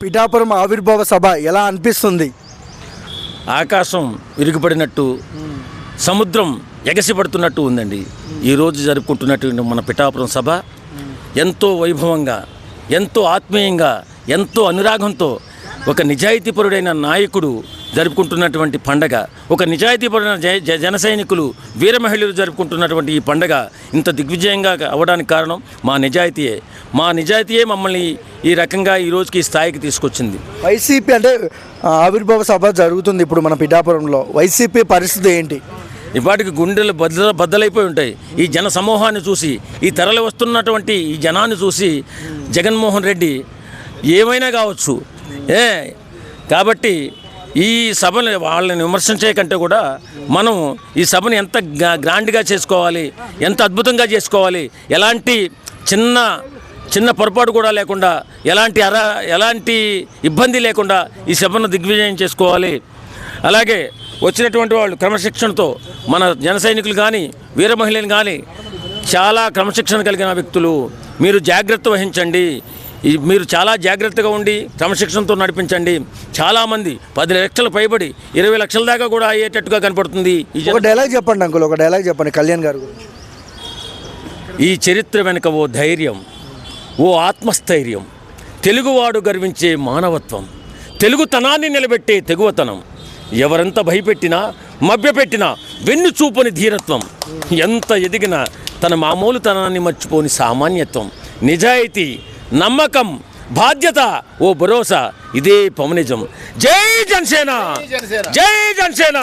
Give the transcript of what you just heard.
పిఠాపురం ఆవిర్భావ సభ ఎలా అనిపిస్తుంది? ఆకాశం విరిగిపడినట్టు సముద్రం ఎగసిపడుతున్నట్టు ఉందండి. ఈరోజు జరుపుకుంటున్నటువంటి మన పిఠాపురం సభ ఎంతో వైభవంగా, ఎంతో ఆత్మీయంగా, ఎంతో అనురాగంతో ఒక నిజాయితీపరుడైన నాయకుడు జరుపుకుంటున్నటువంటి పండగ, ఒక నిజాయితీపరుడైన జన సైనికులు, వీర మహిళలు జరుపుకుంటున్నటువంటి ఈ పండగ ఇంత దిగ్విజయంగా అవ్వడానికి కారణం మా నిజాయితీయే మమ్మల్ని ఈ రకంగా ఈ రోజుకి ఈ స్థాయికి తీసుకొచ్చింది. వైసీపీ అంటే ఆవిర్భావ సభ జరుగుతుంది ఇప్పుడు మన పిఠాపురంలో. వైసీపీ పరిస్థితి ఏంటి? ఇవాటికి గుండెలు బద్దలైపోయి ఉంటాయి. ఈ జన సమూహాన్ని చూసి, ఈ తరలి వస్తున్నటువంటి ఈ జనాన్ని చూసి జగన్మోహన్ రెడ్డి ఏమైనా కావచ్చు కాబట్టి ఈ సభను వాళ్ళని విమర్శించే కంటే కూడా మనం ఈ సభను ఎంత గ్రాండ్గా చేసుకోవాలి, ఎంత అద్భుతంగా చేసుకోవాలి, ఎలాంటి చిన్న పొరపాటు కూడా లేకుండా, ఎలాంటి ఇబ్బంది లేకుండా ఈ సభను దిగ్విజయం చేసుకోవాలి. అలాగే వచ్చినటువంటి వాళ్ళు క్రమశిక్షణతో, మన జన సైనికులు కానీ వీర మహిళలు కానీ చాలా క్రమశిక్షణ కలిగిన వ్యక్తులు. మీరు జాగ్రత్త వహించండి, మీరు చాలా జాగ్రత్తగా ఉండి క్రమశిక్షణతో నడిపించండి. చాలామంది 10 లక్షలు పైబడి 20 లక్షల దాకా కూడా అయ్యేటట్టుగా కనపడుతుంది. ఒక డైలాగ్ చెప్పండి అంకుల్, ఒక డైలాగ్ చెప్పండి కళ్యాణ్ గారు. ఈ చరిత్ర వెనుక ఓ ధైర్యం, ఓ ఆత్మస్థైర్యం, తెలుగువాడు గర్వించే మానవత్వం, తెలుగుతనాన్ని నిలబెట్టే తెగువతనం, ఎవరెంత భయపెట్టినా మభ్యపెట్టినా వెన్ను చూపని ధీరత్వం, ఎంత ఎదిగినా తన మామూలుతనాన్ని మర్చిపోని సామాన్యత్వం, నిజాయితీ, నమ్మకం, బాధ్యత, ఓ భరోసా, ఇదే పవనిజం. జై జనసేన, జై జనసేన.